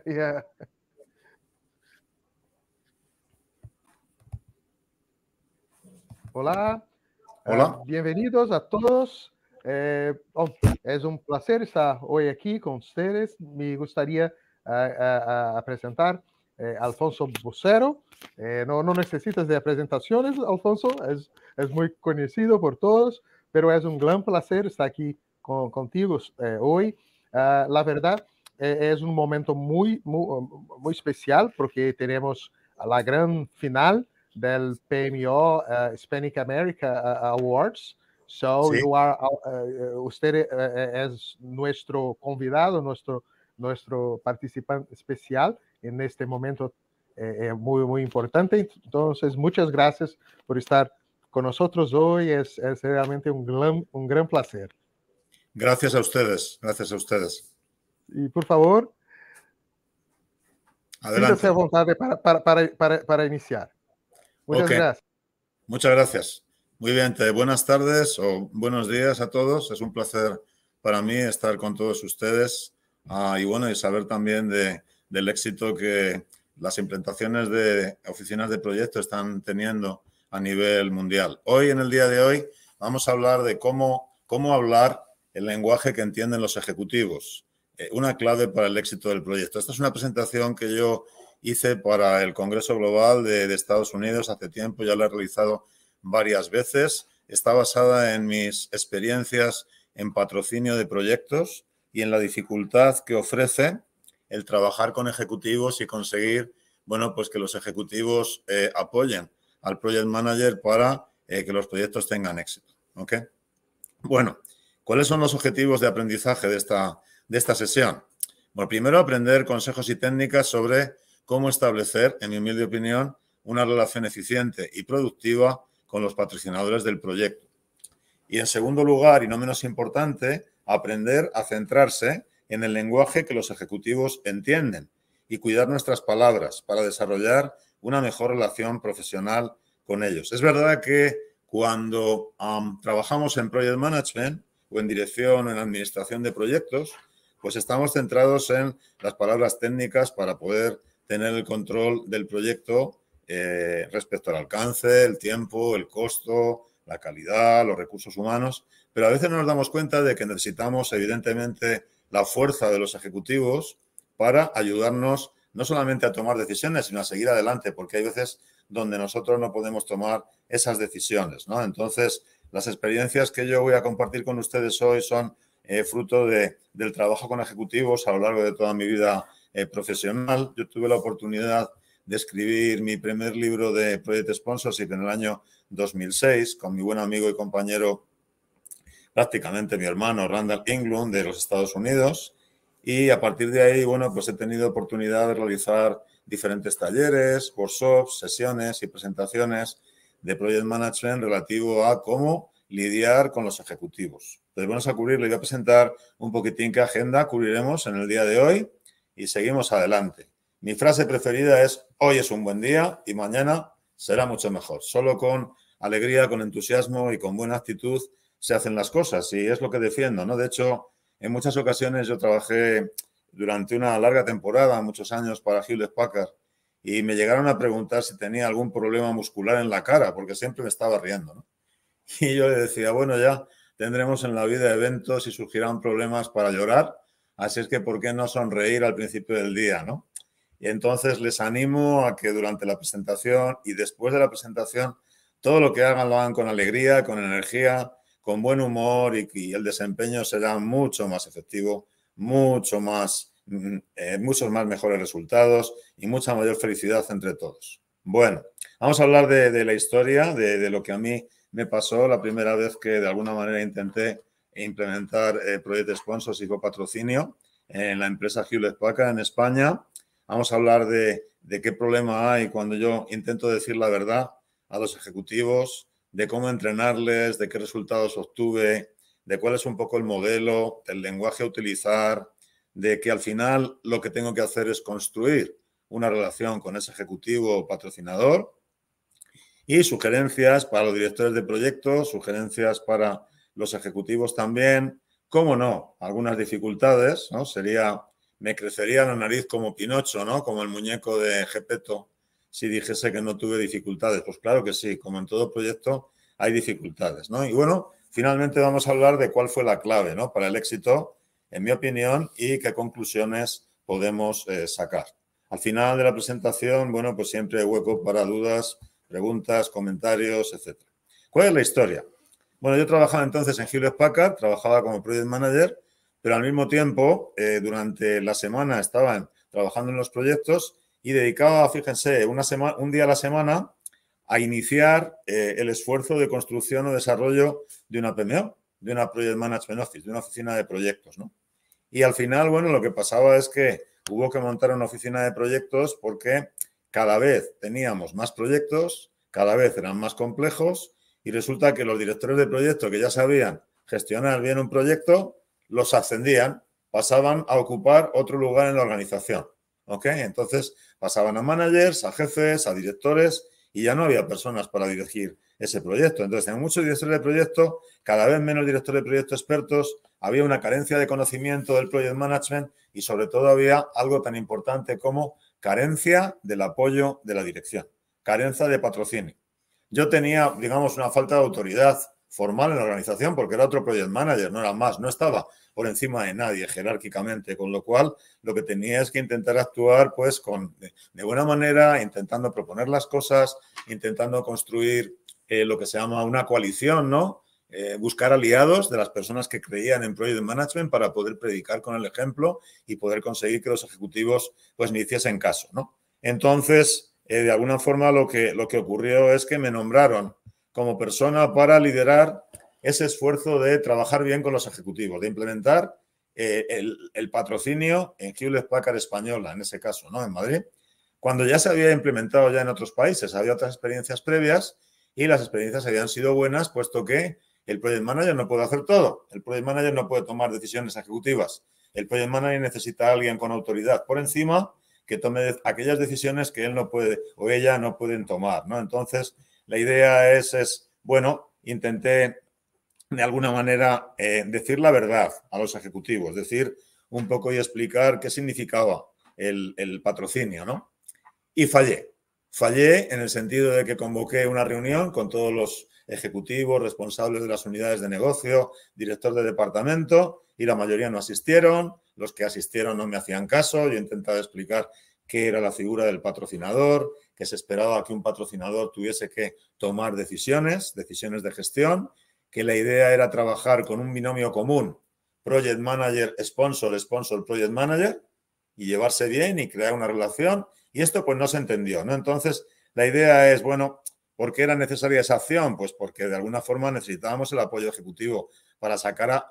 Yeah. Hola, Hola. bienvenidos a todos. Es un placer estar hoy aquí con ustedes. Me gustaría presentar Alfonso Vocero. No necesitas de presentaciones, Alfonso, es muy conocido por todos, pero es un gran placer estar aquí contigo hoy. La verdad, es un momento muy especial porque tenemos la gran final del PMO Hispanic America Awards. So Sí, you are, usted es nuestro convidado, nuestro participante especial en este momento muy importante. Entonces, muchas gracias por estar con nosotros hoy. Es realmente un gran placer. gracias a ustedes, gracias a ustedes. Y por favor, síntase à Adelante. vontade para iniciar. Muchas Ok, gracias. muchas gracias. Muy bien, buenas tardes o buenos días a todos. Es un placer para mí estar con todos ustedes y bueno, y saber también del éxito que las implementaciones de oficinas de proyecto están teniendo a nivel mundial. Hoy, en el día de hoy, vamos a hablar de cómo hablar el lenguaje que entienden los ejecutivos. Una clave para el éxito del proyecto. Esta es una presentación que yo hice para el Congreso Global de Estados Unidos hace tiempo, ya la he realizado varias veces. Está basada en mis experiencias en patrocinio de proyectos y en la dificultad que ofrece el trabajar con ejecutivos y conseguir, bueno, pues que los ejecutivos apoyen al project manager para que los proyectos tengan éxito. ¿Ok? Bueno, ¿cuáles son los objetivos de aprendizaje de esta sesión? Bueno, primero aprender consejos y técnicas sobre cómo establecer, en mi humilde opinión, una relación eficiente y productiva con los patrocinadores del proyecto. Y en segundo lugar, y no menos importante, aprender a centrarse en el lenguaje que los ejecutivos entienden y cuidar nuestras palabras para desarrollar una mejor relación profesional con ellos. Es verdad que cuando trabajamos en Project Management o en dirección o en administración de proyectos, pues estamos centrados en las palabras técnicas para poder tener el control del proyecto respecto al alcance, el tiempo, el costo, la calidad, los recursos humanos, pero a veces no nos damos cuenta de que necesitamos, evidentemente, la fuerza de los ejecutivos para ayudarnos no solamente a tomar decisiones, sino a seguir adelante, porque hay veces donde nosotros no podemos tomar esas decisiones, ¿no? Entonces, las experiencias que yo voy a compartir con ustedes hoy son fruto del trabajo con ejecutivos a lo largo de toda mi vida profesional. Yo tuve la oportunidad de escribir mi primer libro de Project Sponsorship en el año 2006 con mi buen amigo y compañero, prácticamente mi hermano, Randall Englund, de los Estados Unidos. Y a partir de ahí, bueno, pues he tenido oportunidad de realizar diferentes talleres, workshops, sesiones y presentaciones de Project Management relativo a cómo lidiar con los ejecutivos. Entonces, vamos a cubrir, le voy a presentar un poquitín qué agenda cubriremos en el día de hoy y seguimos adelante. Mi frase preferida es: hoy es un buen día y mañana será mucho mejor. Solo con alegría, con entusiasmo y con buena actitud se hacen las cosas y es lo que defiendo, ¿no? De hecho, en muchas ocasiones yo trabajé durante una larga temporada, muchos años, para Hewlett Packard y me llegaron a preguntar si tenía algún problema muscular en la cara porque siempre me estaba riendo, ¿no? Y yo le decía, bueno, ya tendremos en la vida eventos y surgirán problemas para llorar, así es que ¿por qué no sonreír al principio del día, ¿no? Y entonces les animo a que durante la presentación y después de la presentación todo lo que hagan lo hagan con alegría, con energía, con buen humor y el desempeño será mucho más efectivo, muchos más mejores resultados y mucha mayor felicidad entre todos. Bueno, vamos a hablar de la historia, de lo que a mí me pasó la primera vez que de alguna manera intenté implementar Project Sponsorship o patrocinio en la empresa Hewlett Packard en España. Vamos a hablar de qué problema hay cuando yo intento decir la verdad a los ejecutivos, de cómo entrenarles, de qué resultados obtuve, de cuál es un poco el modelo, del lenguaje a utilizar, de que al final lo que tengo que hacer es construir una relación con ese ejecutivo o patrocinador y sugerencias para los directores de proyectos, sugerencias para los ejecutivos también. ¿Cómo no? Algunas dificultades, ¿no? Sería me crecería la nariz como Pinocho, ¿no? Como el muñeco de Gepetto, si dijese que no tuve dificultades. Pues claro que sí, como en todo proyecto hay dificultades, ¿no? Y bueno, finalmente vamos a hablar de cuál fue la clave, ¿no? Para el éxito, en mi opinión, y qué conclusiones podemos sacar. Al final de la presentación, bueno, pues siempre hay hueco para dudas, preguntas, comentarios, etc. ¿Cuál es la historia? Bueno, yo trabajaba entonces en Hewlett Packard, trabajaba como Project Manager, pero al mismo tiempo, durante la semana estaba trabajando en los proyectos y dedicaba, fíjense, un día a la semana a iniciar el esfuerzo de construcción o desarrollo de una PMO, de una Project Management Office, de una oficina de proyectos, ¿no? Y al final, bueno, lo que pasaba es que hubo que montar una oficina de proyectos porque cada vez teníamos más proyectos, cada vez eran más complejos y resulta que los directores de proyecto que ya sabían gestionar bien un proyecto, los ascendían, pasaban a ocupar otro lugar en la organización. ¿Ok? Entonces pasaban a managers, a jefes, a directores y ya no había personas para dirigir ese proyecto. Entonces, en muchos directores de proyecto, cada vez menos directores de proyecto expertos, había una carencia de conocimiento del project management y sobre todo había algo tan importante como carencia del apoyo de la dirección, carencia de patrocinio. Yo tenía, digamos, una falta de autoridad formal en la organización porque era otro project manager, no era más, no estaba por encima de nadie jerárquicamente, con lo cual lo que tenía es que intentar actuar pues de buena manera, intentando proponer las cosas, intentando construir lo que se llama una coalición, ¿no? Buscar aliados de las personas que creían en Project Management para poder predicar con el ejemplo y poder conseguir que los ejecutivos pues me hiciesen caso, ¿no? Entonces, de alguna forma lo que ocurrió es que me nombraron como persona para liderar ese esfuerzo de trabajar bien con los ejecutivos, de implementar el patrocinio en Hewlett Packard española, en ese caso, ¿no? En Madrid, cuando ya se había implementado ya en otros países, había otras experiencias previas y las experiencias habían sido buenas, puesto que el Project Manager no puede hacer todo. El Project Manager no puede tomar decisiones ejecutivas. El Project Manager necesita a alguien con autoridad por encima que tome aquellas decisiones que él no puede o ella no pueden tomar, ¿no? Entonces, la idea es bueno, intenté de alguna manera decir la verdad a los ejecutivos, decir un poco y explicar qué significaba el patrocinio, ¿no? Y fallé. Fallé en el sentido de que convoqué una reunión con todos los ejecutivos, responsables de las unidades de negocio, director de departamento, y la mayoría no asistieron. Los que asistieron no me hacían caso. Yo intentaba explicar qué era la figura del patrocinador, que se esperaba que un patrocinador tuviese que tomar decisiones de gestión, que la idea era trabajar con un binomio común, Project Manager, Sponsor, Sponsor, Project Manager, y llevarse bien y crear una relación. Y esto pues no se entendió, ¿no? Entonces, la idea es, bueno, ¿por qué era necesaria esa acción? Pues porque de alguna forma necesitábamos el apoyo ejecutivo para sacar,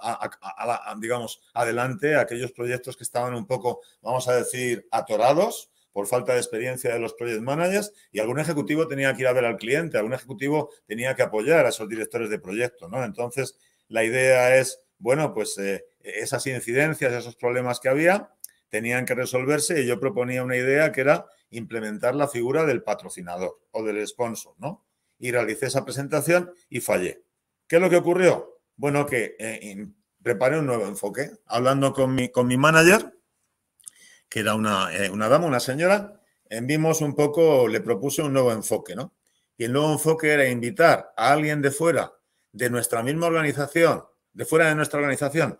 digamos, adelante aquellos proyectos que estaban un poco, vamos a decir, atorados por falta de experiencia de los project managers y algún ejecutivo tenía que ir a ver al cliente, algún ejecutivo tenía que apoyar a esos directores de proyecto, ¿no? Entonces, la idea es, bueno, pues esas incidencias, esos problemas que había, tenían que resolverse y yo proponía una idea que era implementar la figura del patrocinador o del sponsor, ¿no? Y realicé esa presentación y fallé. ¿Qué es lo que ocurrió? Bueno, que preparé un nuevo enfoque. Hablando con mi manager, que era una dama, una señora, vimos un poco, le propuse un nuevo enfoque, ¿no? Y el nuevo enfoque era invitar a alguien de fuera, de nuestra misma organización, de fuera de nuestra organización,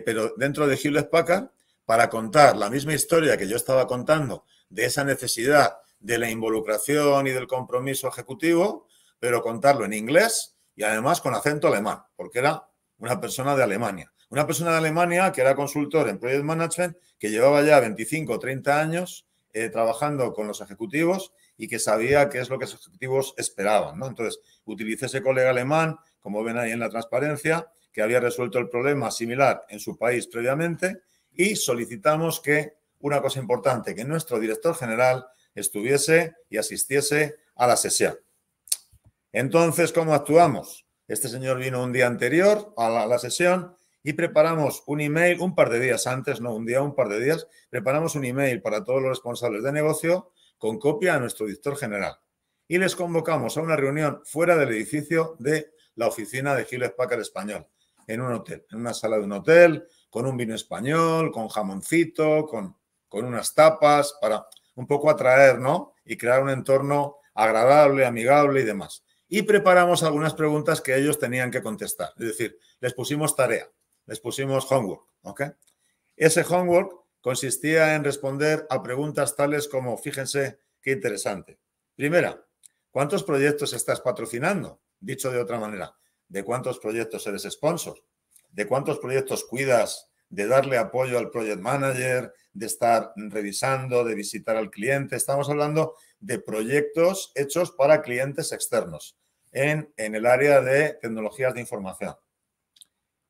pero dentro de Hewlett Packard, para contar la misma historia que yo estaba contando de esa necesidad de la involucración y del compromiso ejecutivo, pero contarlo en inglés y además con acento alemán, porque era una persona de Alemania. Una persona de Alemania que era consultor en Project Management, que llevaba ya 25 o 30 años trabajando con los ejecutivos y que sabía qué es lo que los ejecutivos esperaban, ¿no? Entonces, utilicé ese colega alemán, como ven ahí en la transparencia, que había resuelto el problema similar en su país previamente, y solicitamos que, una cosa importante, que nuestro director general estuviese y asistiese a la sesión. Entonces, ¿cómo actuamos? Este señor vino un día anterior a la sesión y preparamos un email, un par de días antes, no un día, un par de días, preparamos un email para todos los responsables de negocio con copia a nuestro director general. Y les convocamos a una reunión fuera del edificio de la oficina de Hewlett Packard Español, en un hotel, en una sala de un hotel, con un vino español, con jamoncito, con unas tapas, para un poco atraer, ¿no? Y crear un entorno agradable, amigable y demás. Y preparamos algunas preguntas que ellos tenían que contestar. Es decir, les pusimos tarea, les pusimos homework, ¿ok? Ese homework consistía en responder a preguntas tales como, fíjense qué interesante. Primera, ¿cuántos proyectos estás patrocinando? Dicho de otra manera, ¿de cuántos proyectos eres sponsor? ¿De cuántos proyectos cuidas? De darle apoyo al project manager, de estar revisando, de visitar al cliente. Estamos hablando de proyectos hechos para clientes externos en el área de tecnologías de información.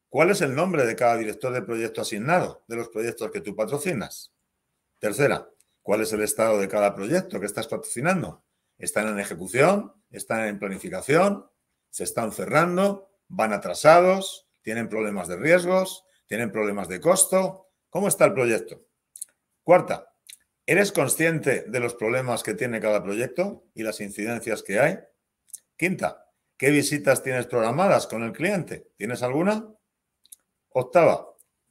¿Cuál es el nombre de cada director de proyecto asignado de los proyectos que tú patrocinas? Tercera, ¿cuál es el estado de cada proyecto que estás patrocinando? ¿Están en ejecución? ¿Están en planificación? ¿Se están cerrando? ¿Van atrasados? ¿Tienen problemas de riesgos? ¿Tienen problemas de costo? ¿Cómo está el proyecto? Cuarta, ¿eres consciente de los problemas que tiene cada proyecto y las incidencias que hay? Quinta, ¿qué visitas tienes programadas con el cliente? ¿Tienes alguna? Octava,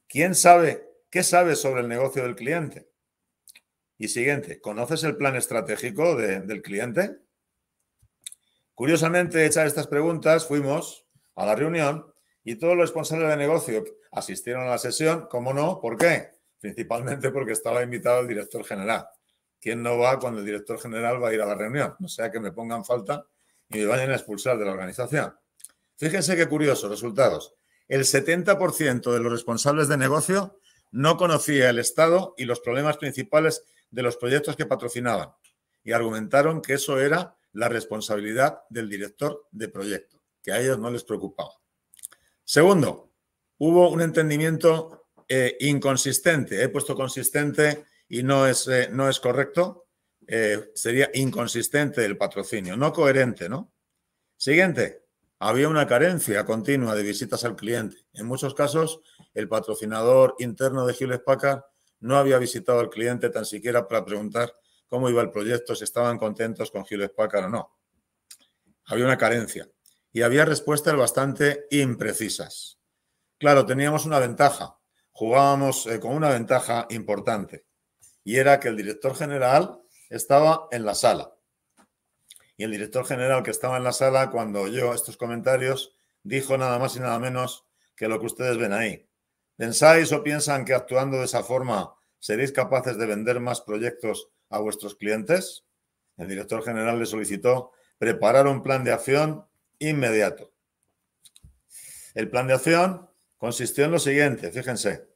¿qué sabes sobre el negocio del cliente? Y siguiente, ¿conoces el plan estratégico del cliente? Curiosamente, hechas estas preguntas, fuimos a la reunión y todos los responsables de negocio asistieron a la sesión. ¿Cómo no? ¿Por qué? Principalmente porque estaba invitado el director general. ¿Quién no va cuando el director general va a ir a la reunión? No sea que me pongan falta y me vayan a expulsar de la organización. Fíjense qué curiosos resultados. El 70% de los responsables de negocio no conocía el estado y los problemas principales de los proyectos que patrocinaban y argumentaron que eso era la responsabilidad del director de proyecto, que a ellos no les preocupaba. Segundo, hubo un entendimiento inconsistente. He puesto consistente y no es correcto. Sería inconsistente el patrocinio, no coherente, ¿no? Siguiente, había una carencia continua de visitas al cliente. En muchos casos, el patrocinador interno de Hewlett Packard no había visitado al cliente tan siquiera para preguntar cómo iba el proyecto, si estaban contentos con Hewlett Packard o no. Había una carencia y había respuestas bastante imprecisas. Claro, teníamos una ventaja, jugábamos con una ventaja importante y era que el director general estaba en la sala. Y el director general que estaba en la sala, cuando oyó estos comentarios, dijo nada más y nada menos que lo que ustedes ven ahí. ¿Pensáis o piensan que actuando de esa forma seréis capaces de vender más proyectos a vuestros clientes? El director general le solicitó preparar un plan de acción inmediato. El plan de acción consistió en lo siguiente, fíjense.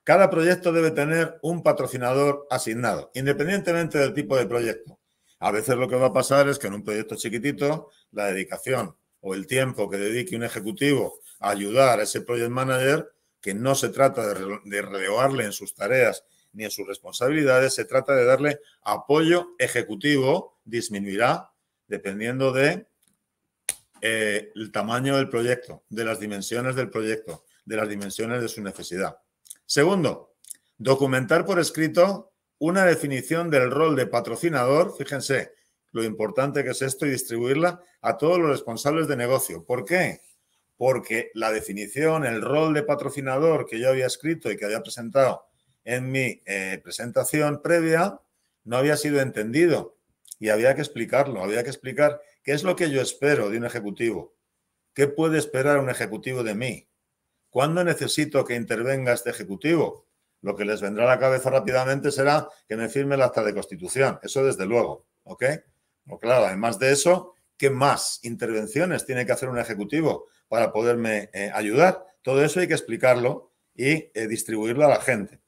Cada proyecto debe tener un patrocinador asignado, independientemente del tipo de proyecto. A veces lo que va a pasar es que en un proyecto chiquitito, la dedicación o el tiempo que dedique un ejecutivo a ayudar a ese project manager, que no se trata de relevarle en sus tareas ni en sus responsabilidades, se trata de darle apoyo ejecutivo, disminuirá dependiendo de el tamaño del proyecto, de las dimensiones del proyecto, de las dimensiones de su necesidad. Segundo, documentar por escrito una definición del rol de patrocinador, fíjense lo importante que es esto, y distribuirla a todos los responsables de negocio. ¿Por qué? Porque la definición, el rol de patrocinador que yo había escrito y que había presentado en mi presentación previa, no había sido entendido y había que explicarlo, había que explicar qué es lo que yo espero de un ejecutivo, qué puede esperar un ejecutivo de mí, cuándo necesito que intervenga este ejecutivo. Lo que les vendrá a la cabeza rápidamente será que me firme el acta de constitución. Eso desde luego, ¿ok? Pero claro, además de eso, ¿qué más intervenciones tiene que hacer un ejecutivo para poderme ayudar? Todo eso hay que explicarlo y distribuirlo a la gente.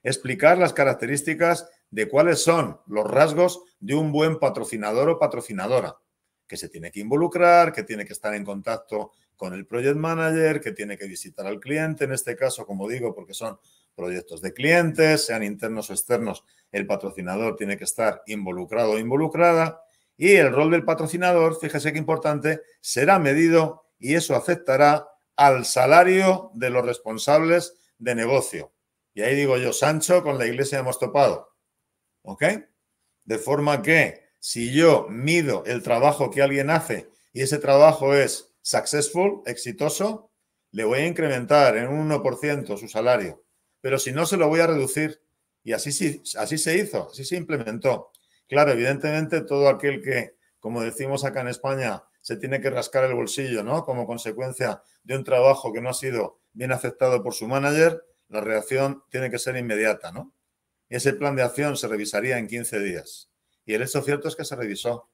Explicar las características de cuáles son los rasgos de un buen patrocinador o patrocinadora, que se tiene que involucrar, que tiene que estar en contacto con el project manager, que tiene que visitar al cliente, en este caso, como digo, porque son proyectos de clientes, sean internos o externos, el patrocinador tiene que estar involucrado o involucrada y el rol del patrocinador, fíjese qué importante, será medido y eso afectará al salario de los responsables de negocio. Y ahí digo yo, Sancho, con la iglesia hemos topado, ¿ok? De forma que si yo mido el trabajo que alguien hace y ese trabajo es successful, exitoso, le voy a incrementar en un 1% su salario, pero si no, se lo voy a reducir. Y así se hizo, así se implementó. Claro, evidentemente todo aquel que, como decimos acá en España, se tiene que rascar el bolsillo, ¿no? Como consecuencia de un trabajo que no ha sido bien aceptado por su manager, la reacción tiene que ser inmediata, ¿no? Ese plan de acción se revisaría en 15 días. Y el hecho cierto es que se revisó.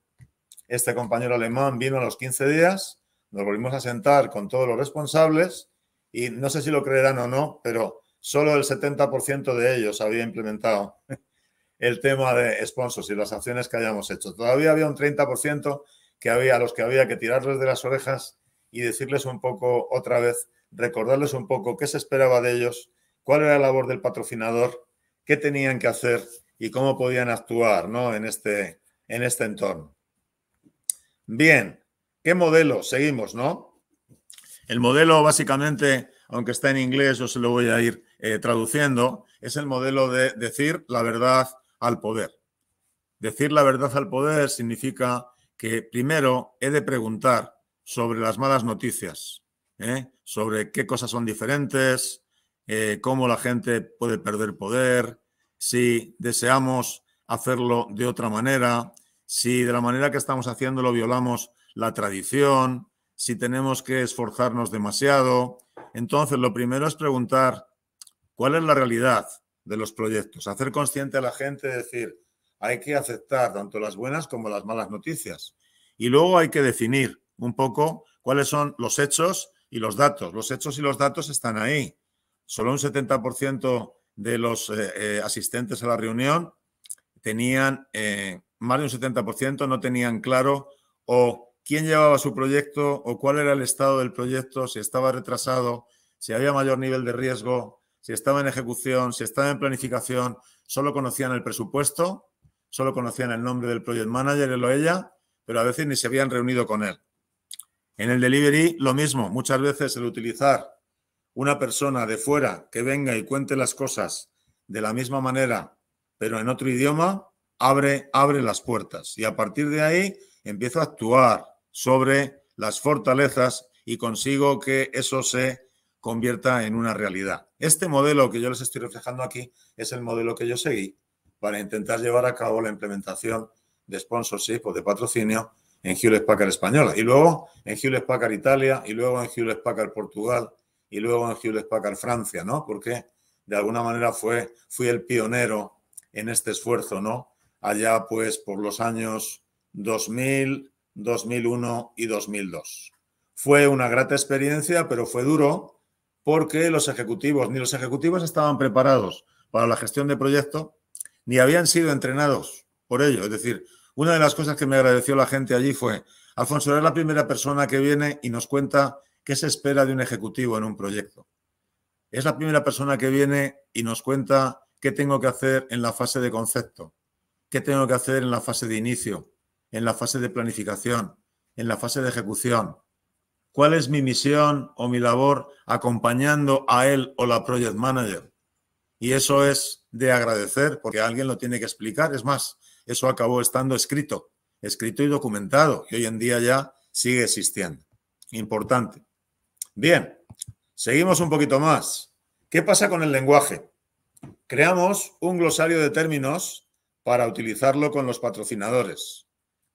Este compañero alemán vino a los 15 días, nos volvimos a sentar con todos los responsables y no sé si lo creerán o no, pero solo el 70% de ellos había implementado el tema de sponsors y las acciones que hayamos hecho. Todavía había un 30% a los que había que tirarles de las orejas y decirles un poco otra vez, recordarles un poco qué se esperaba de ellos, cuál era la labor del patrocinador, qué tenían que hacer y cómo podían actuar, ¿no? en este entorno. Bien, ¿qué modelo seguimos, no? El modelo básicamente, aunque está en inglés, yo se lo voy a ir traduciendo, es el modelo de decir la verdad al poder. Decir la verdad al poder significa que primero he de preguntar sobre las malas noticias, sobre qué cosas son diferentes, cómo la gente puede perder poder, si deseamos hacerlo de otra manera, si de la manera que estamos haciéndolo violamos la tradición, si tenemos que esforzarnos demasiado. Entonces, lo primero es preguntar cuál es la realidad de los proyectos, hacer consciente a la gente, decir, hay que aceptar tanto las buenas como las malas noticias. Y luego hay que definir un poco cuáles son los hechos y los datos. Los hechos y los datos están ahí. Solo un 70% de los asistentes a la reunión tenían, más de un 70% no tenían claro o quién llevaba su proyecto o cuál era el estado del proyecto, si estaba retrasado, si había mayor nivel de riesgo, si estaba en ejecución, si estaba en planificación. Solo conocían el presupuesto, solo conocían el nombre del project manager, él o ella, pero a veces ni se habían reunido con él. En el delivery, lo mismo. Muchas veces el utilizar una persona de fuera que venga y cuente las cosas de la misma manera, pero en otro idioma, abre las puertas. Y a partir de ahí empiezo a actuar sobre las fortalezas y consigo que eso se convierta en una realidad. Este modelo que yo les estoy reflejando aquí es el modelo que yo seguí para intentar llevar a cabo la implementación de sponsorship o de patrocinio en Hewlett Packard Española. Y luego en Hewlett Packard Italia, y luego en Hewlett Packard Portugal, y luego en Hewlett Packard Francia, ¿no? Porque de alguna manera fui el pionero en este esfuerzo, ¿no? Allá pues por los años 2000, 2001 y 2002. Fue una grata experiencia, pero fue duro porque ni los ejecutivos estaban preparados para la gestión de proyecto, ni habían sido entrenados por ello. Es decir, una de las cosas que me agradeció la gente allí fue, Alfonso, eres la primera persona que viene y nos cuenta qué se espera de un ejecutivo en un proyecto. Es la primera persona que viene y nos cuenta qué tengo que hacer en la fase de concepto, qué tengo que hacer en la fase de inicio, en la fase de planificación, en la fase de ejecución. ¿Cuál es mi misión o mi labor acompañando a él o la project manager? Y eso es de agradecer porque alguien lo tiene que explicar. Es más, eso acabó estando escrito y documentado y hoy en día ya sigue existiendo. Importante. Bien, seguimos un poquito más. ¿Qué pasa con el lenguaje? Creamos un glosario de términos para utilizarlo con los patrocinadores.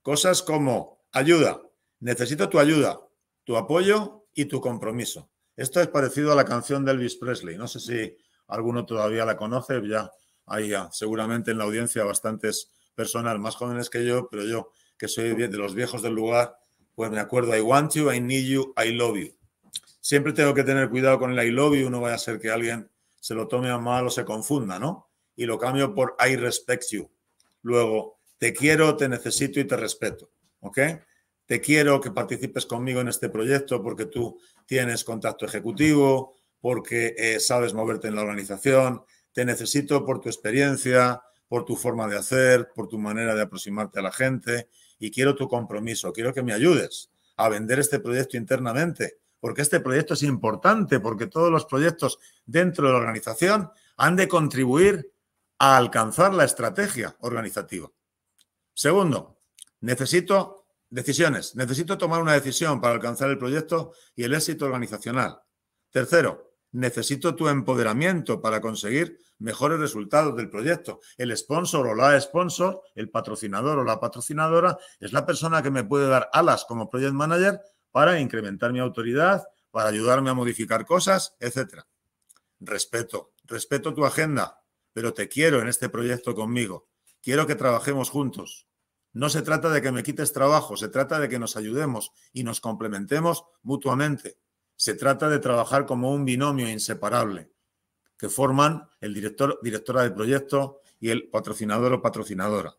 Cosas como ayuda, necesito tu ayuda, tu apoyo y tu compromiso. Esto es parecido a la canción de Elvis Presley. No sé si alguno todavía la conoce. Ya hay seguramente en la audiencia bastantes personas más jóvenes que yo, pero yo, que soy de los viejos del lugar, pues me acuerdo, I want you, I need you, I love you. Siempre tengo que tener cuidado con el I love you, no vaya a ser que alguien se lo tome a mal o se confunda, ¿no? Y lo cambio por I respect you. Luego, te quiero, te necesito y te respeto, ¿ok? Te quiero que participes conmigo en este proyecto porque tú tienes contacto ejecutivo, porque sabes moverte en la organización, te necesito por tu experiencia, por tu forma de hacer, por tu manera de aproximarte a la gente y quiero tu compromiso, quiero que me ayudes a vender este proyecto internamente, porque este proyecto es importante, porque todos los proyectos dentro de la organización han de contribuir a alcanzar la estrategia organizativa. Segundo, necesito decisiones. Necesito tomar una decisión para alcanzar el proyecto y el éxito organizacional. Tercero, necesito tu empoderamiento para conseguir mejores resultados del proyecto. El sponsor o la sponsor, el patrocinador o la patrocinadora, es la persona que me puede dar alas como project manager para incrementar mi autoridad, para ayudarme a modificar cosas, etc. Respeto tu agenda, pero te quiero en este proyecto conmigo. Quiero que trabajemos juntos. No se trata de que me quites trabajo, se trata de que nos ayudemos y nos complementemos mutuamente. Se trata de trabajar como un binomio inseparable que forman el director, directora de proyecto y el patrocinador o patrocinadora.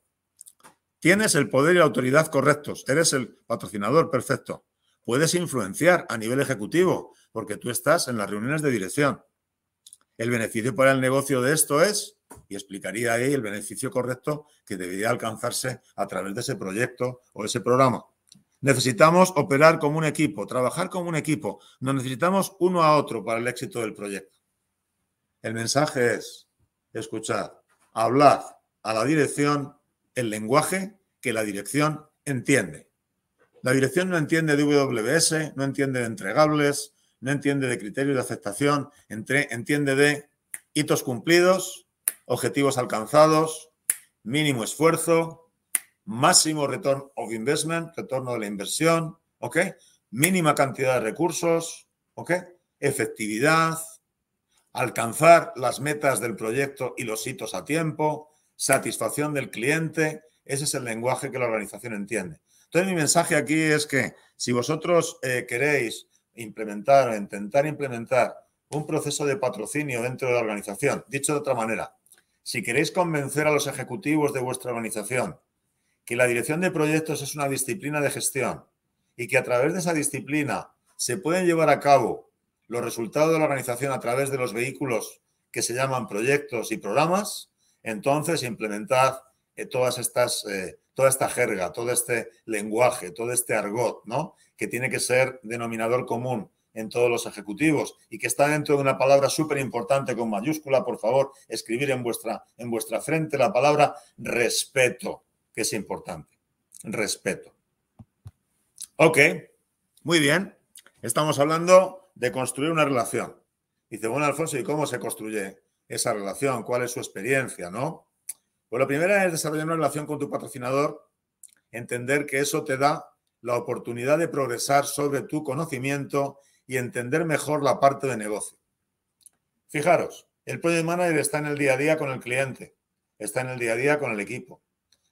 Tienes el poder y la autoridad correctos, eres el patrocinador perfecto. Puedes influenciar a nivel ejecutivo porque tú estás en las reuniones de dirección. El beneficio para el negocio de esto es, y explicaría ahí el beneficio correcto que debería alcanzarse a través de ese proyecto o ese programa. Necesitamos operar como un equipo, trabajar como un equipo. Nos necesitamos uno a otro para el éxito del proyecto. El mensaje es, escuchad, hablad a la dirección el lenguaje que la dirección entiende. La dirección no entiende de WS, no entiende de entregables, no entiende de criterios de aceptación, entiende de hitos cumplidos, objetivos alcanzados, mínimo esfuerzo, máximo return of investment, retorno de la inversión, ¿ok? Mínima cantidad de recursos, ¿ok? Efectividad, alcanzar las metas del proyecto y los hitos a tiempo, satisfacción del cliente. Ese es el lenguaje que la organización entiende. Entonces, mi mensaje aquí es que si vosotros queréis implementar o intentar implementar un proceso de patrocinio dentro de la organización, dicho de otra manera, si queréis convencer a los ejecutivos de vuestra organización que la dirección de proyectos es una disciplina de gestión y que a través de esa disciplina se pueden llevar a cabo los resultados de la organización a través de los vehículos que se llaman proyectos y programas, entonces implementad toda esta jerga, todo este lenguaje, todo este argot, ¿no? Que tiene que ser denominador común en todos los ejecutivos y que está dentro de una palabra súper importante con mayúscula, por favor, escribir en vuestra frente la palabra respeto, que es importante. Respeto. Ok, muy bien. Estamos hablando de construir una relación. Dice, bueno, Alfonso, ¿y cómo se construye esa relación? ¿Cuál es su experiencia, no? Pues lo primero es desarrollar una relación con tu patrocinador, entender que eso te da la oportunidad de progresar sobre tu conocimiento y entender mejor la parte de negocio. Fijaros, el project manager está en el día a día con el cliente, está en el día a día con el equipo,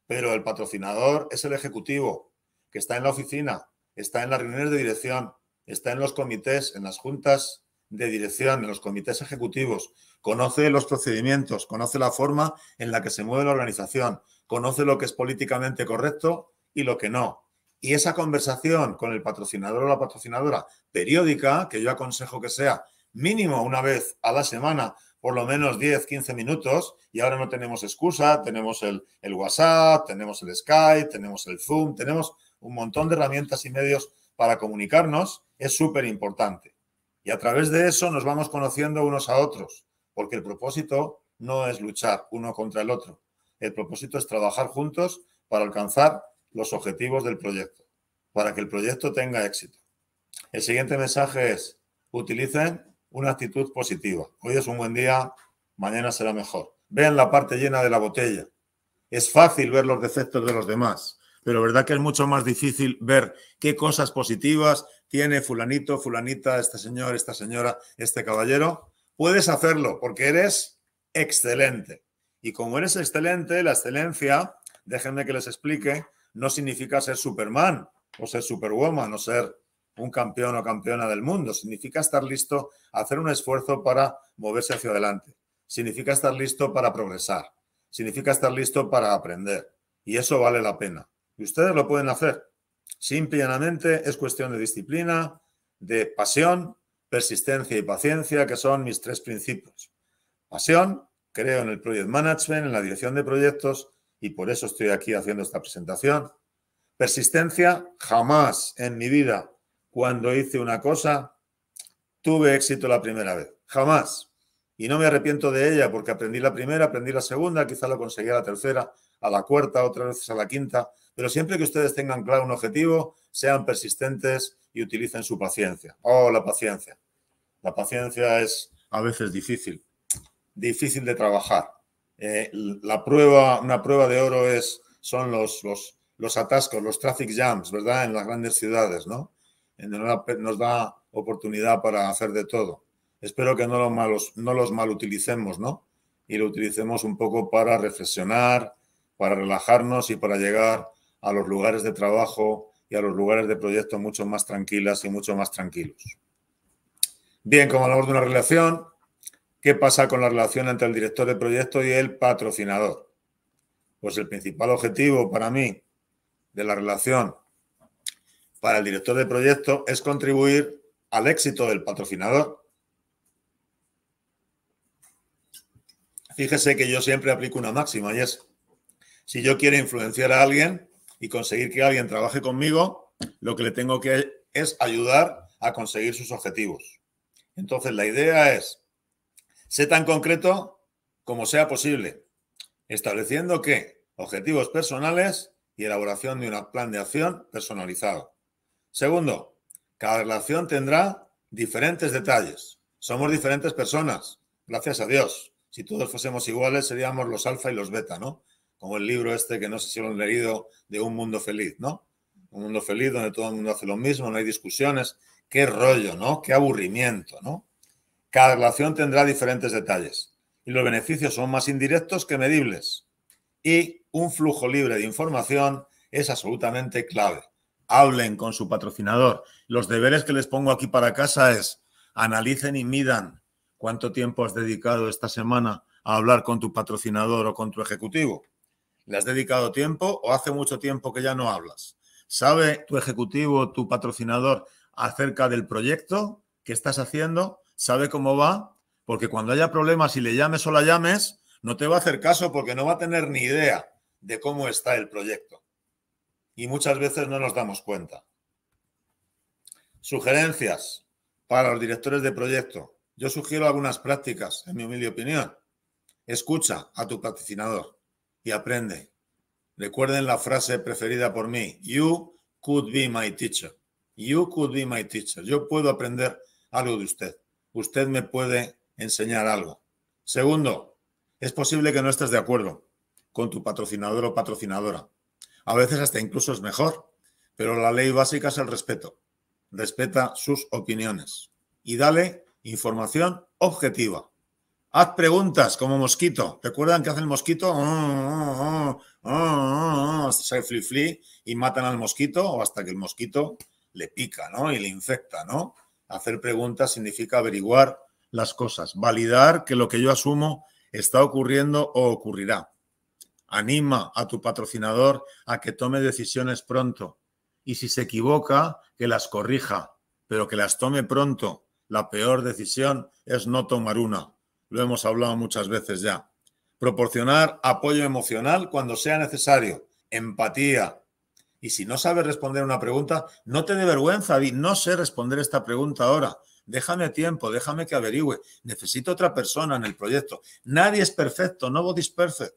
pero el patrocinador es el ejecutivo que está en la oficina, está en las reuniones de dirección, está en los comités, en las juntas de dirección, en los comités ejecutivos, conoce los procedimientos, conoce la forma en la que se mueve la organización, conoce lo que es políticamente correcto y lo que no. Y esa conversación con el patrocinador o la patrocinadora periódica, que yo aconsejo que sea mínimo una vez a la semana, por lo menos 10, 15 minutos, y ahora no tenemos excusa, tenemos el WhatsApp, tenemos el Skype, tenemos el Zoom, tenemos un montón de herramientas y medios para comunicarnos, es súper importante. Y a través de eso nos vamos conociendo unos a otros, porque el propósito no es luchar uno contra el otro. El propósito es trabajar juntos para alcanzar los objetivos del proyecto, para que el proyecto tenga éxito. El siguiente mensaje es, utilicen una actitud positiva. Hoy es un buen día, mañana será mejor. Vean la parte llena de la botella. Es fácil ver los defectos de los demás, pero verdad que es mucho más difícil ver qué cosas positivas tiene fulanito, fulanita, este señor, esta señora, este caballero. Puedes hacerlo porque eres excelente. Y como eres excelente, la excelencia, déjenme que les explique, no significa ser Superman o ser Superwoman o ser un campeón o campeona del mundo. Significa estar listo a hacer un esfuerzo para moverse hacia adelante. Significa estar listo para progresar. Significa estar listo para aprender. Y eso vale la pena. Y ustedes lo pueden hacer. Simple y llanamente es cuestión de disciplina, de pasión, persistencia y paciencia, que son mis 3 principios. Pasión, creo en el project management, en la dirección de proyectos, y por eso estoy aquí haciendo esta presentación. Persistencia, jamás en mi vida, cuando hice una cosa, tuve éxito la primera vez. Jamás. Y no me arrepiento de ella porque aprendí la primera, aprendí la segunda, quizá lo conseguí a la tercera, a la cuarta, otras veces a la quinta. Pero siempre que ustedes tengan claro un objetivo, sean persistentes y utilicen su paciencia. Oh, la paciencia. La paciencia es a veces difícil de trabajar. Una prueba de oro son los atascos, los traffic jams, ¿verdad? En las grandes ciudades, ¿no? Nos da oportunidad para hacer de todo. Espero que no los malutilicemos, ¿no? Y lo utilicemos un poco para reflexionar, para relajarnos y para llegar a los lugares de trabajo y a los lugares de proyecto mucho más tranquilas y mucho más tranquilos. Bien, como hablamos de una relación, ¿qué pasa con la relación entre el director de proyecto y el patrocinador? Pues el principal objetivo para mí de la relación para el director de proyecto es contribuir al éxito del patrocinador. Fíjese que yo siempre aplico una máxima y es, si yo quiero influenciar a alguien y conseguir que alguien trabaje conmigo, lo que le tengo que es ayudar a conseguir sus objetivos. Entonces, la idea es, sé tan concreto como sea posible, estableciendo que objetivos personales y elaboración de un plan de acción personalizado. Segundo, cada relación tendrá diferentes detalles. Somos diferentes personas, gracias a Dios. Si todos fuésemos iguales, seríamos los alfa y los beta, ¿no? Como el libro este que no sé si lo han leído, de Un Mundo Feliz, ¿no? Un mundo feliz donde todo el mundo hace lo mismo, no hay discusiones. Qué rollo, ¿no? Qué aburrimiento, ¿no? Cada relación tendrá diferentes detalles y los beneficios son más indirectos que medibles. Y un flujo libre de información es absolutamente clave. Hablen con su patrocinador. Los deberes que les pongo aquí para casa es analicen y midan cuánto tiempo has dedicado esta semana a hablar con tu patrocinador o con tu ejecutivo. ¿Le has dedicado tiempo o hace mucho tiempo que ya no hablas? ¿Sabe tu ejecutivo, tu patrocinador, acerca del proyecto que estás haciendo? ¿Sabe cómo va? Porque cuando haya problemas y le llames o la llames, no te va a hacer caso porque no va a tener ni idea de cómo está el proyecto. Y muchas veces no nos damos cuenta. Sugerencias para los directores de proyecto. Yo sugiero algunas prácticas, en mi humilde opinión. Escucha a tu patrocinador y aprende. Recuerden la frase preferida por mí. You could be my teacher. You could be my teacher. Yo puedo aprender algo de usted. Usted me puede enseñar algo. Segundo, es posible que no estés de acuerdo con tu patrocinador o patrocinadora. A veces hasta incluso es mejor, pero la ley básica es el respeto. Respeta sus opiniones y dale información objetiva. Haz preguntas como mosquito. ¿Recuerdan que hace el mosquito? Se fli y matan al mosquito o hasta que el mosquito le pica, ¿no? Y le infecta, ¿no? Hacer preguntas significa averiguar las cosas, validar que lo que yo asumo está ocurriendo o ocurrirá. Anima a tu patrocinador a que tome decisiones pronto y si se equivoca, que las corrija, pero que las tome pronto. La peor decisión es no tomar una. Lo hemos hablado muchas veces ya. Proporcionar apoyo emocional cuando sea necesario. Empatía. Y si no sabes responder una pregunta, no te dé vergüenza. No sé responder esta pregunta ahora. Déjame tiempo, déjame que averigüe. Necesito otra persona en el proyecto. Nadie es perfecto, nobody's perfect.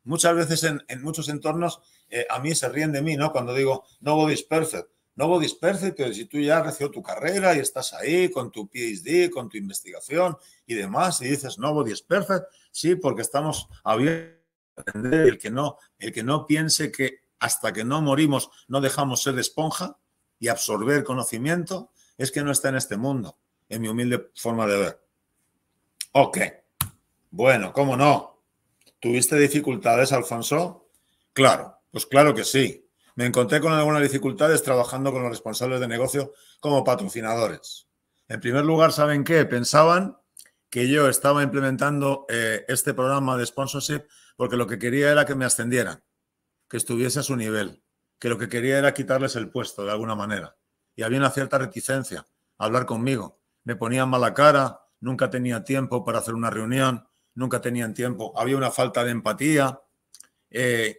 Muchas veces en muchos entornos a mí se ríen de mí, ¿no? Cuando digo nobody's perfect. Nobody's perfect, pero si tú ya has recibido tu carrera y estás ahí con tu PhD, con tu investigación y demás, y dices nobody's perfect, sí, porque estamos abiertos a aprender. El que no piense que hasta que no morimos no dejamos ser esponja y absorber conocimiento, es que no está en este mundo, en mi humilde forma de ver. Ok. Bueno, ¿cómo no? ¿Tuviste dificultades, Alfonso? Claro, pues claro que sí. Me encontré con algunas dificultades trabajando con los responsables de negocio como patrocinadores. En primer lugar, ¿saben qué? Pensaban que yo estaba implementando este programa de sponsorship porque lo que quería era que me ascendieran, que estuviese a su nivel, que lo que quería era quitarles el puesto de alguna manera. Y había una cierta reticencia a hablar conmigo. Me ponían mala cara, nunca tenía tiempo para hacer una reunión, nunca tenían tiempo. Había una falta de empatía,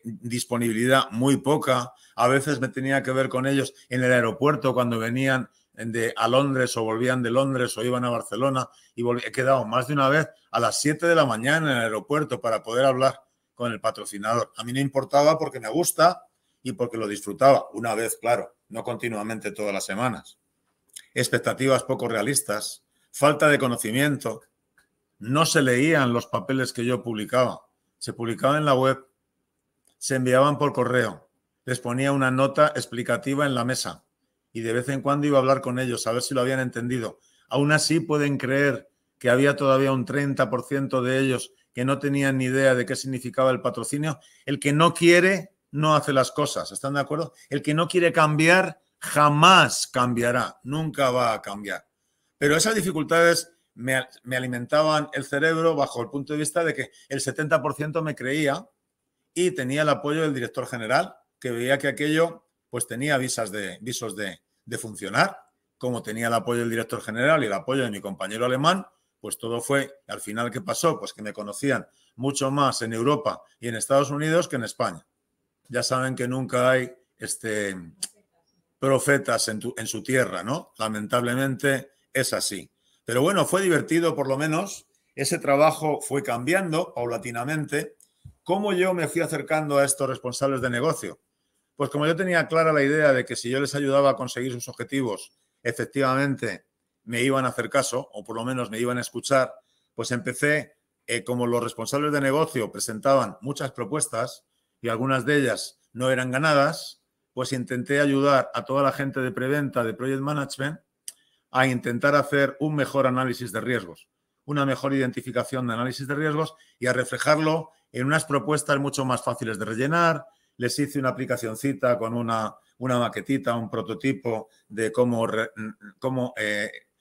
disponibilidad muy poca. A veces me tenía que ver con ellos en el aeropuerto cuando venían a Londres o volvían de Londres o iban a Barcelona y he quedado más de una vez a las 7 de la mañana en el aeropuerto para poder hablar con el patrocinador. A mí no importaba porque me gusta y porque lo disfrutaba. Una vez, claro, no continuamente todas las semanas. Expectativas poco realistas. falta de conocimiento. No se leían los papeles que yo publicaba. Se publicaban en la web, se enviaban por correo, les ponía una nota explicativa en la mesa y de vez en cuando iba a hablar con ellos a ver si lo habían entendido. Aún así pueden creer que había todavía un 30% de ellos que no tenían ni idea de qué significaba el patrocinio. El que no quiere no hace las cosas, ¿están de acuerdo? El que no quiere cambiar jamás cambiará, nunca va a cambiar. Pero esas dificultades me alimentaban el cerebro bajo el punto de vista de que el 70% me creía y tenía el apoyo del director general, que veía que aquello pues tenía visos de funcionar. Como tenía el apoyo del director general y el apoyo de mi compañero alemán, pues todo fue, al final, ¿qué pasó? Pues que me conocían mucho más en Europa y en Estados Unidos que en España. Ya saben que nunca hay profetas en su tierra, ¿no? Lamentablemente es así. Pero bueno, fue divertido por lo menos. Ese trabajo fue cambiando paulatinamente. ¿Cómo yo me fui acercando a estos responsables de negocio? Pues como yo tenía clara la idea de que si yo les ayudaba a conseguir sus objetivos, efectivamente me iban a hacer caso, o por lo menos me iban a escuchar, pues empecé, como los responsables de negocio presentaban muchas propuestas y algunas de ellas no eran ganadas, pues intenté ayudar a toda la gente de preventa, de project management, a intentar hacer un mejor análisis de riesgos, una mejor identificación de análisis de riesgos y a reflejarlo en unas propuestas mucho más fáciles de rellenar. Les hice una aplicacioncita con una maquetita, un prototipo de cómo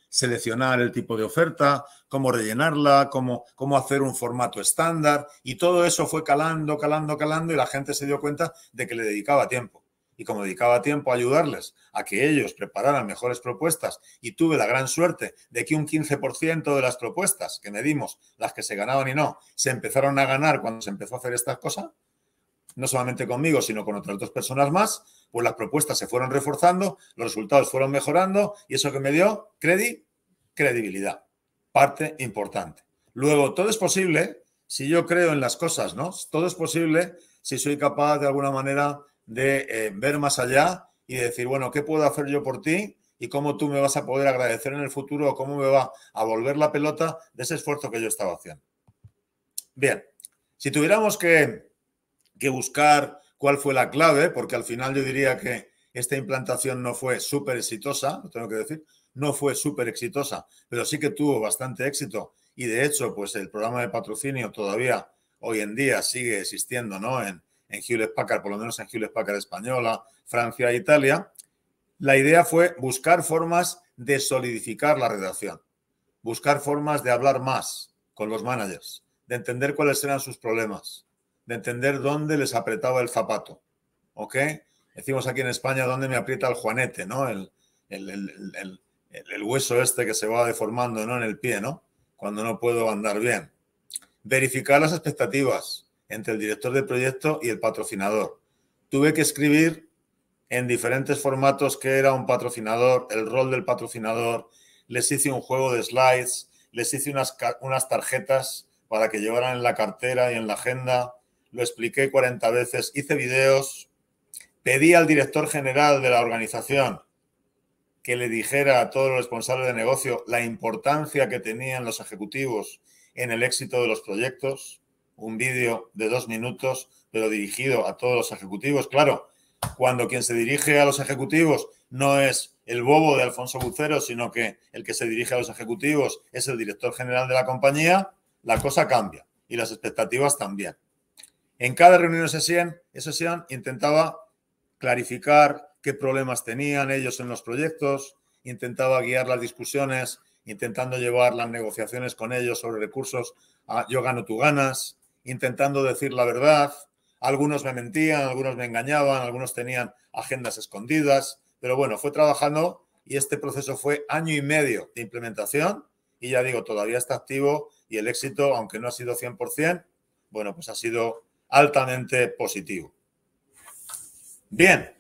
seleccionar el tipo de oferta, cómo rellenarla, cómo hacer un formato estándar, y todo eso fue calando y la gente se dio cuenta de que le dedicaba tiempo. Y como dedicaba tiempo a ayudarles a que ellos prepararan mejores propuestas, y tuve la gran suerte de que un 15% de las propuestas que medimos, las que se ganaban y no, se empezaron a ganar cuando se empezó a hacer estas cosas, no solamente conmigo, sino con otras 2 personas más, pues las propuestas se fueron reforzando, los resultados fueron mejorando y eso que me dio credibilidad. Parte importante. Luego, todo es posible si yo creo en las cosas, ¿no? Todo es posible si soy capaz de alguna manera de ver más allá y de decir, bueno, ¿qué puedo hacer yo por ti? Y cómo tú me vas a poder agradecer en el futuro o cómo me va a volver la pelota de ese esfuerzo que yo estaba haciendo. Bien, si tuviéramos que buscar cuál fue la clave, porque al final yo diría que esta implantación no fue súper exitosa, lo tengo que decir, no fue súper exitosa, pero sí que tuvo bastante éxito y de hecho pues el programa de patrocinio todavía hoy en día sigue existiendo, ¿no? En Hewlett Packard, por lo menos en Hewlett Packard española, Francia e Italia. La idea fue buscar formas de solidificar la redacción, buscar formas de hablar más con los managers, de entender cuáles eran sus problemas, de entender dónde les apretaba el zapato, ¿ok? Decimos aquí en España dónde me aprieta el juanete, ¿no? El hueso este que se va deformando, ¿no? En el pie, ¿no? Cuando no puedo andar bien. Verificar las expectativas entre el director de proyecto y el patrocinador. Tuve que escribir en diferentes formatos qué era un patrocinador, el rol del patrocinador. Les hice un juego de slides, les hice unas tarjetas para que llevaran en la cartera y en la agenda. Lo expliqué 40 veces, hice videos, pedí al director general de la organización que le dijera a todos los responsables de negocio la importancia que tenían los ejecutivos en el éxito de los proyectos. Un vídeo de 2 minutos, pero dirigido a todos los ejecutivos. Claro, cuando quien se dirige a los ejecutivos no es el bobo de Alfonso Bucero, sino que el que se dirige a los ejecutivos es el director general de la compañía, la cosa cambia y las expectativas también. En cada reunión de sesión intentaba clarificar qué problemas tenían ellos en los proyectos, intentaba guiar las discusiones, intentando llevar las negociaciones con ellos sobre recursos a yo gano, tú ganas, intentando decir la verdad. Algunos me mentían, algunos me engañaban, algunos tenían agendas escondidas, pero bueno, fue trabajando y este proceso fue 1 año y medio de implementación y ya digo, todavía está activo y el éxito, aunque no ha sido 100%, bueno, pues ha sido altamente positivo. Bien,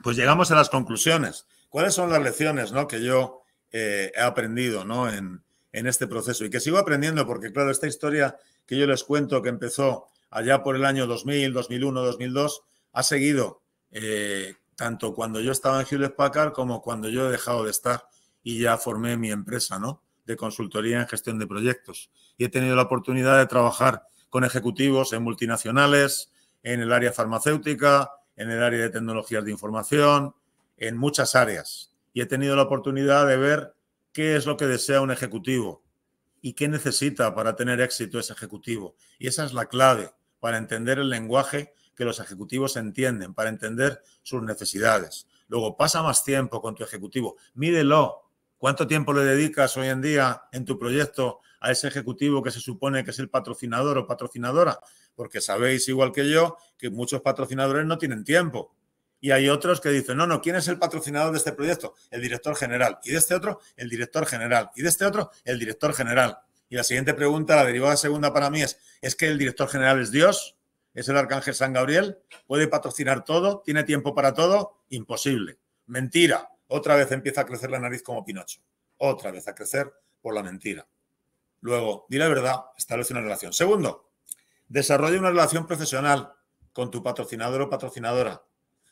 pues llegamos a las conclusiones. ¿Cuáles son las lecciones, ¿no?, que yo he aprendido, ¿no?, en este proceso y que sigo aprendiendo? Porque, claro, esta historia que yo les cuento que empezó allá por el año 2000, 2001, 2002, ha seguido tanto cuando yo estaba en Hewlett Packard como cuando yo he dejado de estar y ya formé mi empresa, ¿no?, de consultoría en gestión de proyectos. Y he tenido la oportunidad de trabajar con ejecutivos en multinacionales, en el área farmacéutica, en el área de tecnologías de información, en muchas áreas. Y he tenido la oportunidad de ver qué es lo que desea un ejecutivo y qué necesita para tener éxito ese ejecutivo. Y esa es la clave para entender el lenguaje que los ejecutivos entienden, para entender sus necesidades. Luego, pasa más tiempo con tu ejecutivo. Mídelo. ¿Cuánto tiempo le dedicas hoy en día en tu proyecto a ese ejecutivo que se supone que es el patrocinador o patrocinadora? Porque sabéis, igual que yo, que muchos patrocinadores no tienen tiempo. Y hay otros que dicen, no, ¿quién es el patrocinador de este proyecto? El director general. Y de este otro, el director general. Y de este otro, el director general. Y la siguiente pregunta, la derivada segunda para mí ¿es que el director general es Dios? ¿Es el arcángel San Gabriel? ¿Puede patrocinar todo? ¿Tiene tiempo para todo? Imposible. Mentira. Otra vez empieza a crecer la nariz como Pinocho. Otra vez a crecer por la mentira. Luego, di la verdad, establece una relación. Segundo, desarrolla una relación profesional con tu patrocinador o patrocinadora.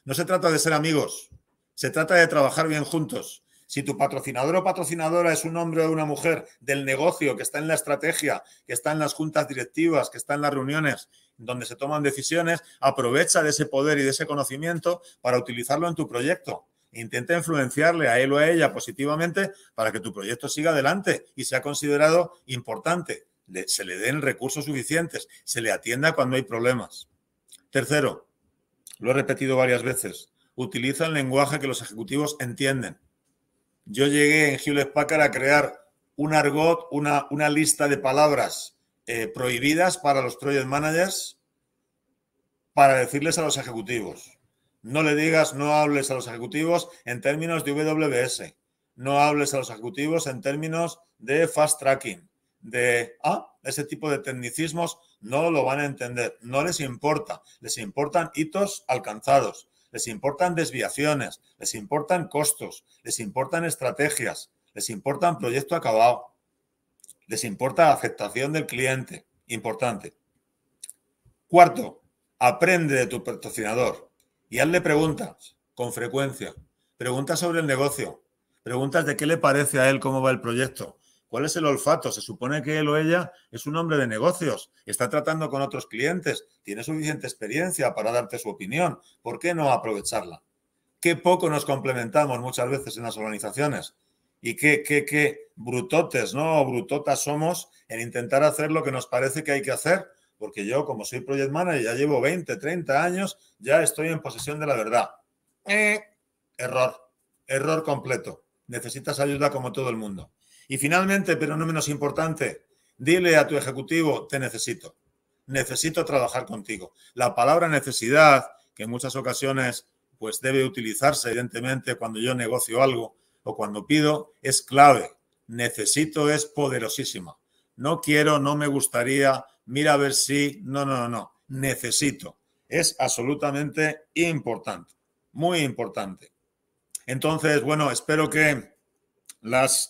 No se trata de ser amigos, se trata de trabajar bien juntos. Si tu patrocinador o patrocinadora es un hombre o una mujer del negocio que está en la estrategia, que está en las juntas directivas, que está en las reuniones donde se toman decisiones, aprovecha de ese poder y de ese conocimiento para utilizarlo en tu proyecto. Intenta influenciarle a él o a ella positivamente para que tu proyecto siga adelante y sea considerado importante. Se le den recursos suficientes, se le atienda cuando hay problemas. Tercero, lo he repetido varias veces, utiliza el lenguaje que los ejecutivos entienden. Yo llegué en Hewlett Packard a crear un argot, una lista de palabras prohibidas para los project managers para decirles a los ejecutivos. No le digas, no hables a los ejecutivos en términos de WBS. No hables a los ejecutivos en términos de fast tracking. Ese tipo de tecnicismos no lo van a entender. No les importa. Les importan hitos alcanzados. Les importan desviaciones. Les importan costos. Les importan estrategias. Les importan proyecto acabado. Les importa aceptación del cliente. Importante. Cuarto, aprende de tu patrocinador y hazle preguntas con frecuencia. Preguntas sobre el negocio. Preguntas de qué le parece a él cómo va el proyecto. ¿Cuál es el olfato? Se supone que él o ella es un hombre de negocios, está tratando con otros clientes, tiene suficiente experiencia para darte su opinión. ¿Por qué no aprovecharla? Qué poco nos complementamos muchas veces en las organizaciones y qué brutotes, ¿no? O brutotas somos en intentar hacer lo que nos parece que hay que hacer, porque yo, como soy project manager, ya llevo 20, 30 años, ya estoy en posesión de la verdad. Error completo. Necesitas ayuda como todo el mundo. Y finalmente, pero no menos importante, dile a tu ejecutivo, te necesito. Necesito trabajar contigo. La palabra necesidad, que en muchas ocasiones pues debe utilizarse evidentemente cuando yo negocio algo o cuando pido, es clave. Necesito es poderosísima. No quiero, no me gustaría, mira a ver si, no. Necesito. Es absolutamente importante, muy importante. Entonces, bueno, espero que las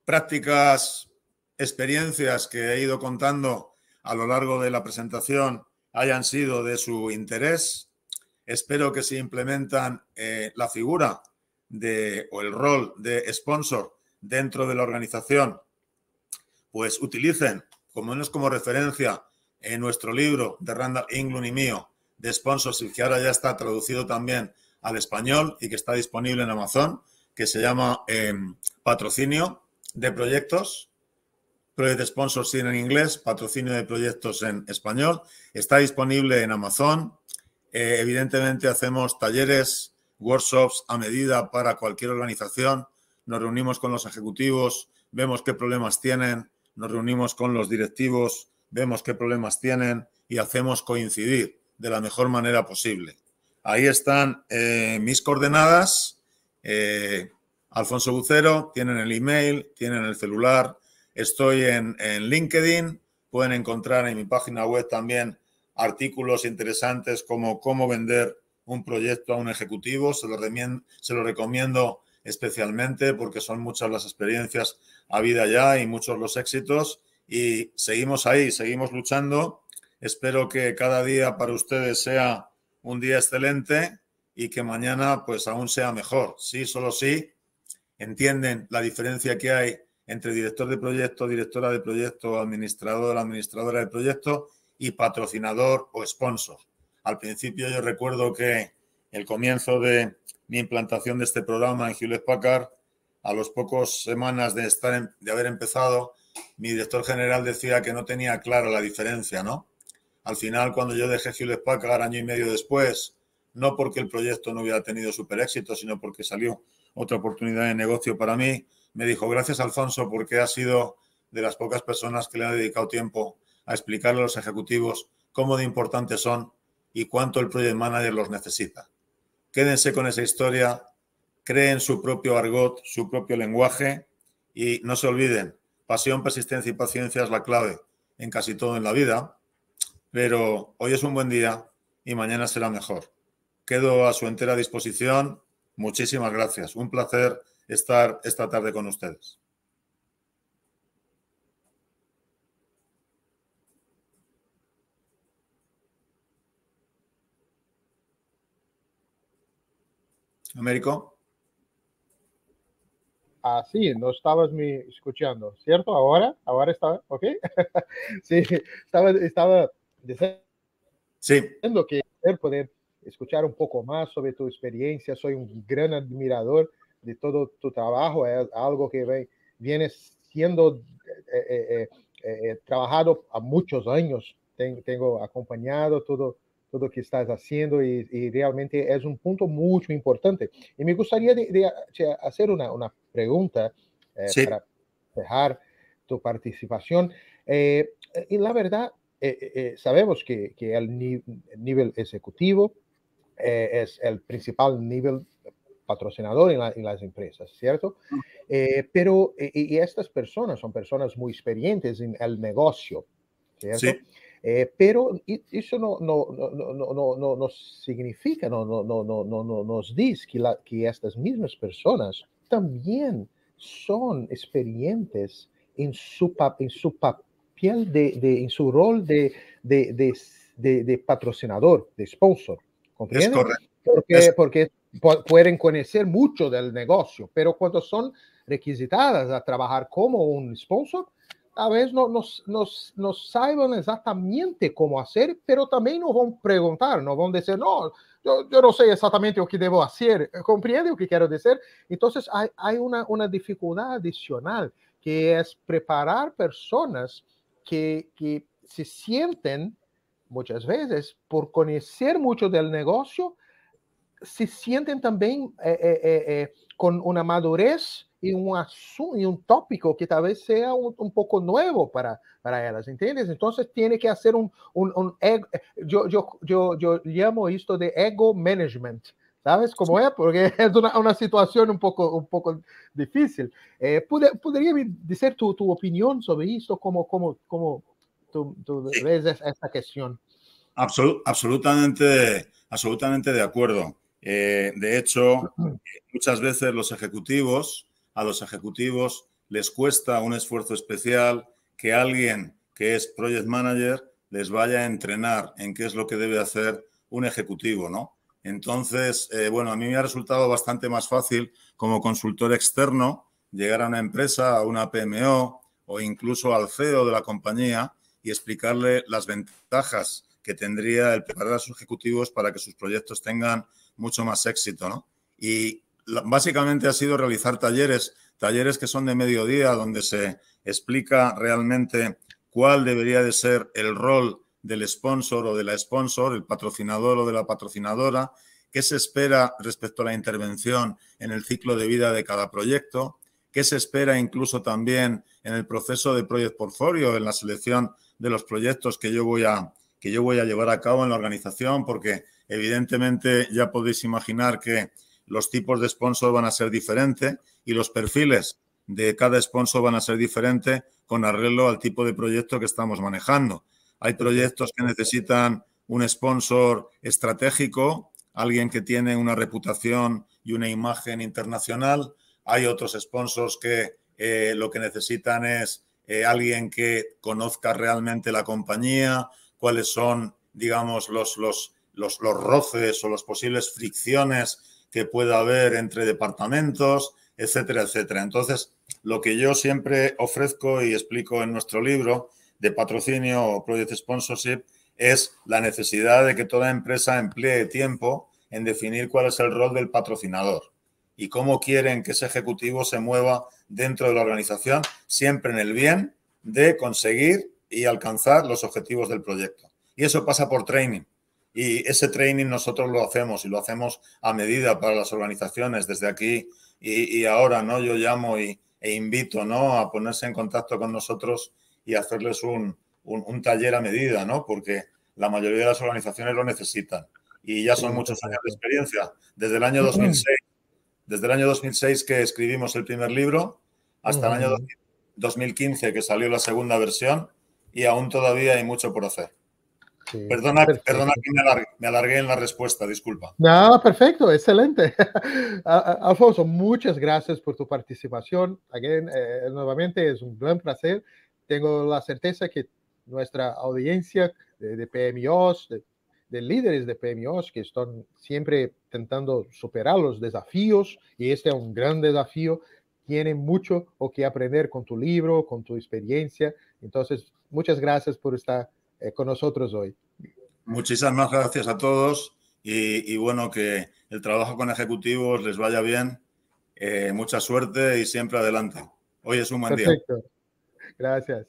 prácticas, experiencias que he ido contando a lo largo de la presentación hayan sido de su interés. Espero que si implementan la figura o el rol de sponsor dentro de la organización, pues utilicen como referencia en nuestro libro de Randall Englund y mío de sponsorship, que ahora ya está traducido también al español y que está disponible en Amazon, que se llama Patrocinio de Proyectos, Project Sponsorship en inglés, Patrocinio de Proyectos en español. Está disponible en Amazon. Evidentemente hacemos talleres, workshops a medida para cualquier organización. Nos reunimos con los ejecutivos, vemos qué problemas tienen, nos reunimos con los directivos, vemos qué problemas tienen y hacemos coincidir de la mejor manera posible. Ahí están mis coordenadas. Alfonso Bucero, tienen el email, tienen el celular. Estoy en LinkedIn. Pueden encontrar en mi página web también artículos interesantes como cómo vender un proyecto a un ejecutivo. Se lo recomiendo especialmente porque son muchas las experiencias habidas ya y muchos los éxitos. Y seguimos ahí, seguimos luchando. Espero que cada día para ustedes sea un día excelente y que mañana pues aún sea mejor. Sí, solo sí entienden la diferencia que hay entre director de proyecto, directora de proyecto, administrador, administradora de proyecto y patrocinador o sponsor. Al principio yo recuerdo que el comienzo de mi implantación de este programa en Hewlett-Packard, a los pocos semanas de haber empezado, mi director general decía que no tenía clara la diferencia, ¿no? Al final, cuando yo dejé Hewlett-Packard año y medio después, no porque el proyecto no hubiera tenido súper éxito, sino porque salió otra oportunidad de negocio para mí, me dijo, gracias Alfonso, porque has sido de las pocas personas que le han dedicado tiempo a explicarle a los ejecutivos cómo de importantes son y cuánto el project manager los necesita. Quédense con esa historia, creen su propio argot, su propio lenguaje y no se olviden, pasión, persistencia y paciencia es la clave en casi todo en la vida, pero hoy es un buen día y mañana será mejor. Quedo a su entera disposición. Muchísimas gracias. Un placer estar esta tarde con ustedes. Américo. Sí, no estabas me escuchando, ¿cierto? Ahora está, ¿ok? Sí, estaba diciendo que poder escuchar un poco más sobre tu experiencia. Soy un gran admirador de todo tu trabajo. Es algo que viene siendo trabajado a muchos años. Tengo acompañado todo lo que estás haciendo y realmente es un punto muy importante. Y me gustaría de hacer una pregunta Sí. para dejar tu participación. Y la verdad, sabemos que el nivel ejecutivo es el principal nivel patrocinador en las empresas, ¿cierto? Pero estas personas son personas muy experientes en el negocio, ¿cierto? Sí. Pero eso no significa, no nos dice que estas mismas personas también son experientes en su papel en su rol de patrocinador, de sponsor, ¿comprende? Es correcto. Porque pueden conocer mucho del negocio, pero cuando son requisitadas a trabajar como un sponsor, a veces no saben exactamente cómo hacer, pero también nos van a preguntar, nos van a decir, no, yo no sé exactamente lo que debo hacer, ¿comprende lo que quiero decir? Entonces hay una dificultad adicional, que es preparar personas que se sienten muchas veces, por conocer mucho del negocio, se sienten también con una madurez y un tópico que tal vez sea un poco nuevo para ellas, ¿entiendes? Entonces tiene que hacer un ego, yo llamo esto de ego management, ¿sabes cómo es? Porque es una situación un poco difícil. ¿Podría decir tu opinión sobre esto? ¿Cómo tú ves esta cuestión? Absolutamente de acuerdo. De hecho, muchas veces a los ejecutivos les cuesta un esfuerzo especial que alguien que es project manager les vaya a entrenar en qué es lo que debe hacer un ejecutivo, ¿no? Entonces, bueno, a mí me ha resultado bastante más fácil como consultor externo llegar a una empresa, a una PMO o incluso al CEO de la compañía y explicarle las ventajas que tendría el preparar a sus ejecutivos para que sus proyectos tengan mucho más éxito, ¿no? Y básicamente ha sido realizar talleres que son de mediodía, donde se explica realmente cuál debería de ser el rol del sponsor o de la sponsor, el patrocinador o de la patrocinadora, qué se espera respecto a la intervención en el ciclo de vida de cada proyecto, qué se espera incluso también en el proceso de Project Portfolio, en la selección de los proyectos que yo voy a llevar a cabo en la organización, porque evidentemente ya podéis imaginar que los tipos de sponsor van a ser diferentes y los perfiles de cada sponsor van a ser diferentes con arreglo al tipo de proyecto que estamos manejando. Hay proyectos que necesitan un sponsor estratégico, alguien que tiene una reputación y una imagen internacional. Hay otros sponsors que lo que necesitan es alguien que conozca realmente la compañía, cuáles son, digamos, los roces o las posibles fricciones que pueda haber entre departamentos. etcétera, etcétera. Entonces, lo que yo siempre ofrezco y explico en nuestro libro de patrocinio o Project Sponsorship es la necesidad de que toda empresa emplee tiempo en definir cuál es el rol del patrocinador y cómo quieren que ese ejecutivo se mueva dentro de la organización, siempre en el bien de conseguir y alcanzar los objetivos del proyecto. Y eso pasa por training. Y ese training nosotros lo hacemos y lo hacemos a medida para las organizaciones desde aquí y ahora, ¿no? Yo llamo e invito, ¿no?, a ponerse en contacto con nosotros y hacerles un taller a medida, ¿no? Porque la mayoría de las organizaciones lo necesitan. Y ya son Sí, muchos años de perfecto. experiencia. Desde el año 2006 que escribimos el primer libro hasta el año 2015 que salió la segunda versión y aún todavía hay mucho por hacer. Sí, Perdona perfecto. que me alargué en la respuesta, disculpa. No, perfecto, excelente. Alfonso, muchas gracias por tu participación. Again, nuevamente es un gran placer. Tengo la certeza que nuestra audiencia de PMOs, de líderes de PMOs que están siempre intentando superar los desafíos, y este es un gran desafío, tienen mucho o que aprender con tu libro, con tu experiencia. Entonces, muchas gracias por estar con nosotros hoy. Muchísimas gracias a todos y bueno, que el trabajo con ejecutivos les vaya bien, mucha suerte y siempre adelante. Hoy es un buen día. Perfecto, gracias.